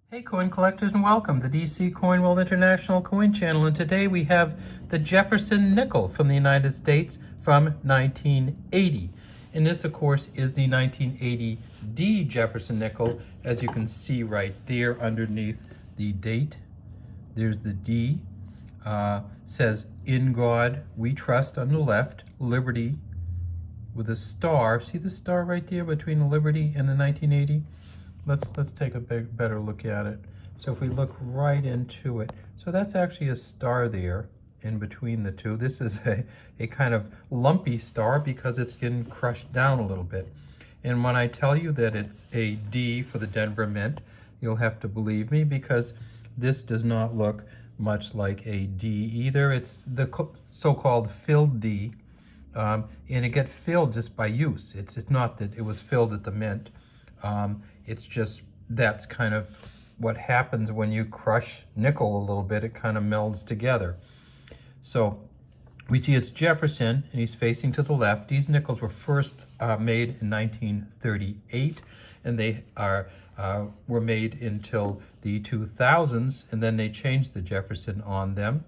Hey coin collectors, and welcome to DC Coin World International Coin Channel, and today we have the Jefferson Nickel from the United States from 1980. And this of course is the 1980 D Jefferson Nickel, as you can see right there underneath the date. There's the D, says "In God We Trust" on the left, Liberty with a star. See the star right there between the Liberty and the 1980? Let's take a better look at it. So if we look right into it, so that's actually a star there in between the two. This is a kind of lumpy star because it's getting crushed down a little bit. And when I tell you that it's a D for the Denver Mint, you'll have to believe me, because this does not look much like a D either. It's the so-called Filled D, and it gets filled just by use. It's not that it was filled at the mint. It's just that's kind of what happens when you crush nickel a little bit. It kind of melds together. So we see it's Jefferson, and he's facing to the left. These nickels were first made in 1938, and they were made until the 2000s, and then they changed the Jefferson on them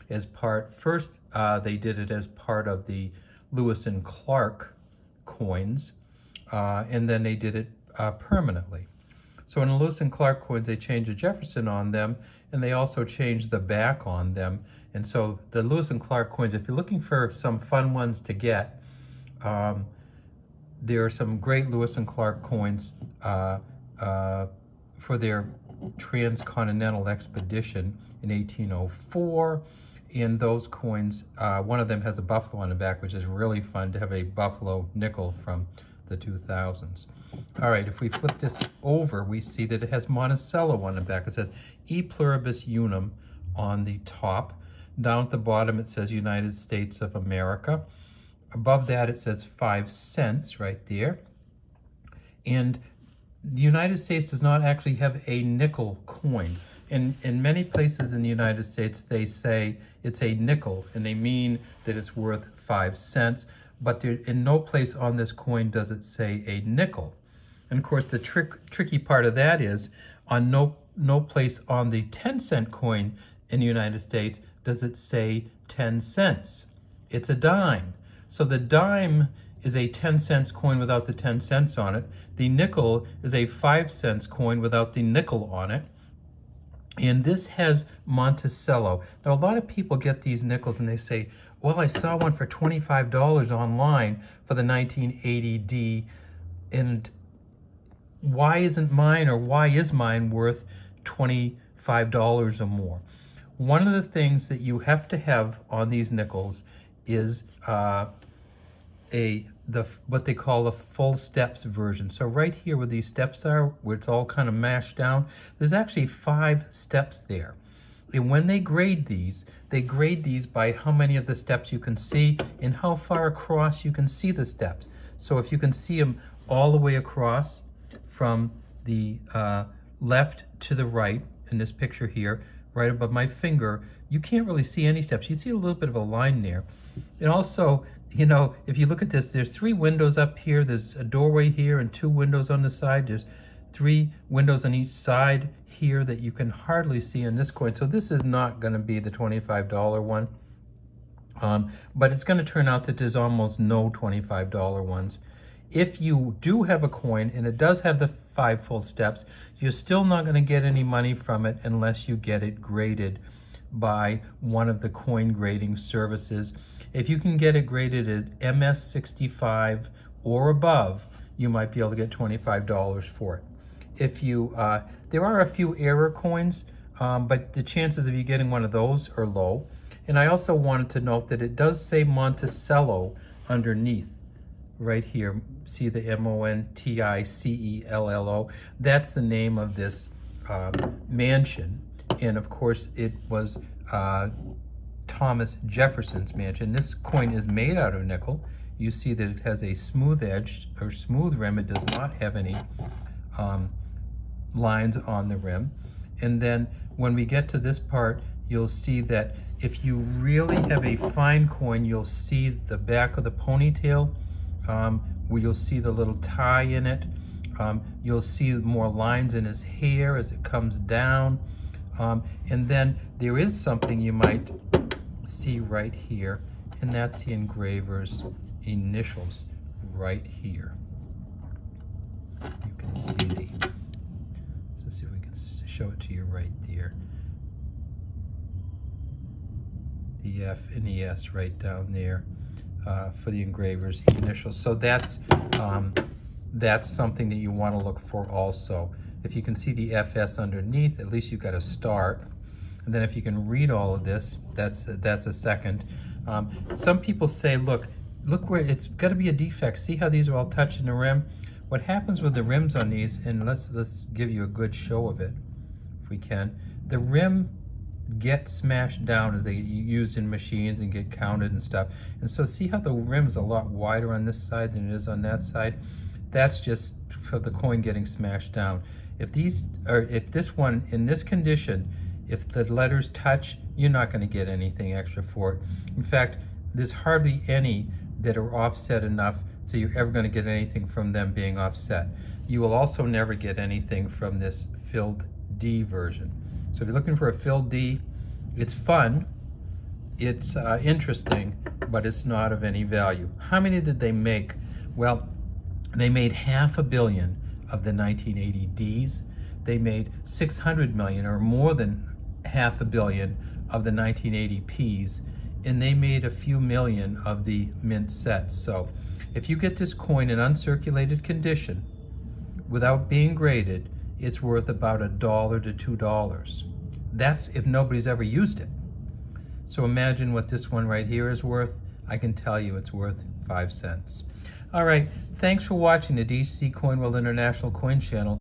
as part. First, they did it as part of the Lewis and Clark coins, and then they did it permanently. So in the Lewis and Clark coins, they changed the Jefferson on them, and they also changed the back on them. And so the Lewis and Clark coins, if you're looking for some fun ones to get, there are some great Lewis and Clark coins for their transcontinental expedition in 1804. In those coins, one of them has a buffalo on the back, which is really fun to have a buffalo nickel from the 2000s. All right, if we flip this over, we see that it has Monticello on the back. It says E Pluribus Unum on the top. Down at the bottom, it says United States of America. Above that, it says 5 cents right there. And the United States does not actually have a nickel coin. In many places in the United States, they say it's a nickel, and they mean that it's worth 5 cents. But there, in no place on this coin does it say a nickel. And of course, the tricky part of that is on no place on the 10-cent coin in the United States does it say 10 cents. It's a dime. So the dime is a 10 cents coin without the 10 cents on it. The nickel is a 5 cents coin without the nickel on it. And this has Monticello. Now, a lot of people get these nickels and they say, well, I saw one for $25 online for the 1980 D, and why isn't mine, or why is mine worth $25 or more? One of the things that you have to have on these nickels is what they call a full steps version. So right here where these steps are, where it's all kind of mashed down, there's actually 5 steps there. And when they grade these by how many of the steps you can see and how far across you can see the steps. So if you can see them all the way across from the left to the right in this picture here, right above my finger, you can't really see any steps. You see a little bit of a line there. And also, you know, if you look at this, there's 3 windows up here. There's a doorway here and 2 windows on the side. There's 3 windows on each side here that you can hardly see in this coin. So this is not going to be the $25 one. But it's going to turn out that there's almost no $25 ones. If you do have a coin and it does have the 5 full steps, you're still not going to get any money from it unless you get it graded by one of the coin grading services. If you can get it graded at MS65 or above, you might be able to get $25 for it. If you, there are a few error coins, but the chances of you getting one of those are low. And I also wanted to note that it does say Monticello underneath. Right here, see the Monticello. That's the name of this mansion. And of course, it was Thomas Jefferson's mansion. This coin is made out of nickel. You see that it has a smooth edge or smooth rim. It does not have any lines on the rim. And then when we get to this part, you'll see that if you really have a fine coin, you'll see the back of the ponytail, where you'll see the little tie in it. You'll see more lines in his hair as it comes down. And then there is something you might see right here, and that's the engraver's initials right here. You can see let's see if we can show it to you right there. The F and the S right down there for the engraver's initials. So that's something that you want to look for also. If you can see the FS underneath, at least you've got a start. And then if you can read all of this, that's a second. Some people say, look where it's got to be a defect. See how these are all touching the rim? What happens with the rims on these, and let's give you a good show of it, if we can. The rim gets smashed down as they get used in machines and get counted and stuff. And so see how the rim's a lot wider on this side than it is on that side? That's just for the coin getting smashed down. If this one, in this condition, if the letters touch, you're not going to get anything extra for it. In fact, there's hardly any that are offset enough so you're ever going to get anything from them being offset. You will also never get anything from this Filled D version. So if you're looking for a Filled D, it's fun, it's interesting, but it's not of any value. How many did they make? Well, they made 500 million of the 1980 Ds. They made 600 million, or more than 500 million, of the 1980 Ps, and they made a few million of the mint sets. So if you get this coin in uncirculated condition without being graded, it's worth about $1 to $2. That's if nobody's ever used it. So imagine what this one right here is worth. I can tell you it's worth 5 cents. All right, thanks for watching the DC Coin World International Coin Channel.